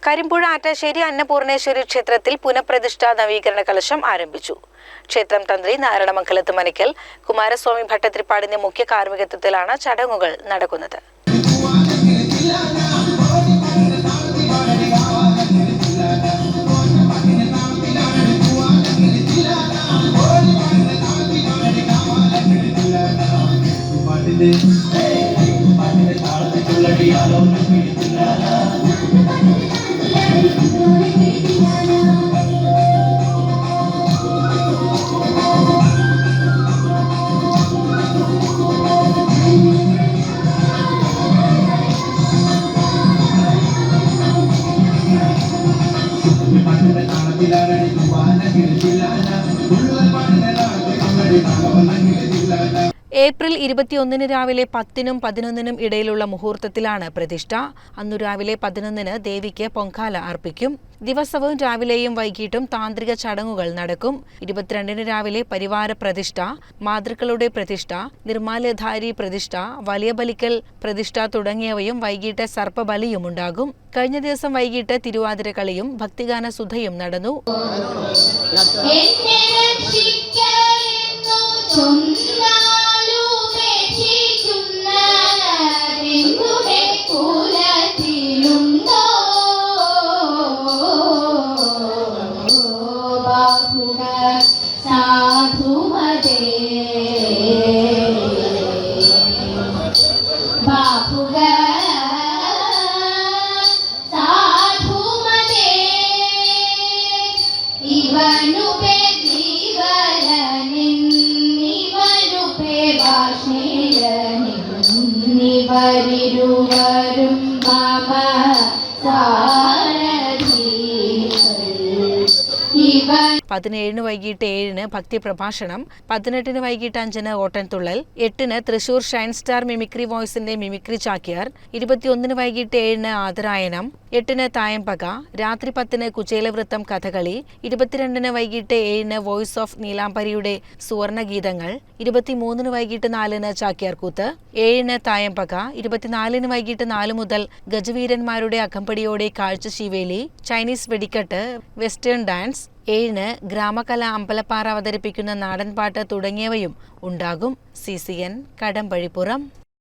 കരിമ്പുഴ ആറ്റാശ്ശേരി അന്നപൂർണേശ്വരി ക്ഷേത്രത്തിൽ പുനഃപ്രതിഷ്ഠാ നവീകരണ കലശം ആരംഭിച്ചു. ക്ഷേത്രം തന്ത്രി നാരായണമംഗലത്ത് മനക്കൽ കുമാരസ്വാമി ഭട്ടതിരിപ്പാടിന്റെ മുഖ്യ കാർമ്മികത്വത്തിലാണ് ചടങ്ങുകൾ നടക്കുന്നത്. ഏപ്രിൽ 21 രാവിലെ 10-നും 11-നും ഇടയിലുള്ള മുഹൂർത്തത്തിലാണ് പ്രതിഷ്ഠ. അന്നു രാവിലെ 11-ന് ദേവിക്ക് പൊങ്കാല അർപ്പിക്കും. ദിവസവും രാവിലെയും വൈകിട്ടും താന്ത്രിക ചടങ്ങുകൾ നടക്കും. 22-ന് രാവിലെ പരിവാര പ്രതിഷ്ഠ, മാതൃക്കളുടെ പ്രതിഷ്ഠ, നിർമാല്യധാരി പ്രതിഷ്ഠ, വലിയ ബലിക്കൽ പ്രതിഷ്ഠ തുടങ്ങിയവയും വൈകിട്ട് സർപ്പബലിയും ഉണ്ടാകും. കഴിഞ്ഞ ദിവസം വൈകിട്ട് തിരുവാതിരക്കളിയും ഭക്തിഗാന സുധയും നടന്നു. വരിരുവരും മമ സാരഥികൾ. 17-ന് വൈകിട്ട് 7-ന് ഭക്തി പ്രഭാഷണം, 18-ന് വൈകിട്ട് 5-ന് ഓട്ടൻതുള്ളൽ, 8-ന് തൃശൂർ ഷൈൻ സ്റ്റാർ മിമിക്രി വോയ്സിന്റെ മിമിക്രി ചാക്യാർ, 21-ന് വൈകിട്ട് 7-ന് ആദരായനം, 8-ന് തായമ്പക, രാത്രി 10-ന് കുചേലവൃത്തം കഥകളി, 22-ന് വൈകിട്ട് 7-ന് വോയിസ് ഓഫ് നീലാംബരിയുടെ സുവർണഗീതങ്ങൾ, 23-ന് വൈകിട്ട് 4-ന് ചാക്യാർകൂത്ത്, 7-ന് തായമ്പക, 24-ന് വൈകിട്ട് 4 മുതൽ ഗജവീരന്മാരുടെ അകമ്പടിയോടെ കാഴ്ചശീവേലി, ചൈനീസ് വെടിക്കെട്ട്, വെസ്റ്റേൺ ഡാൻസ്, 7-ന് ഗ്രാമകല അമ്പലപ്പാറ അവതരിപ്പിക്കുന്ന നാടൻപാട്ട് തുടങ്ങിയവയും ഉണ്ടാകും. CCN കടമ്പഴിപ്പുറം.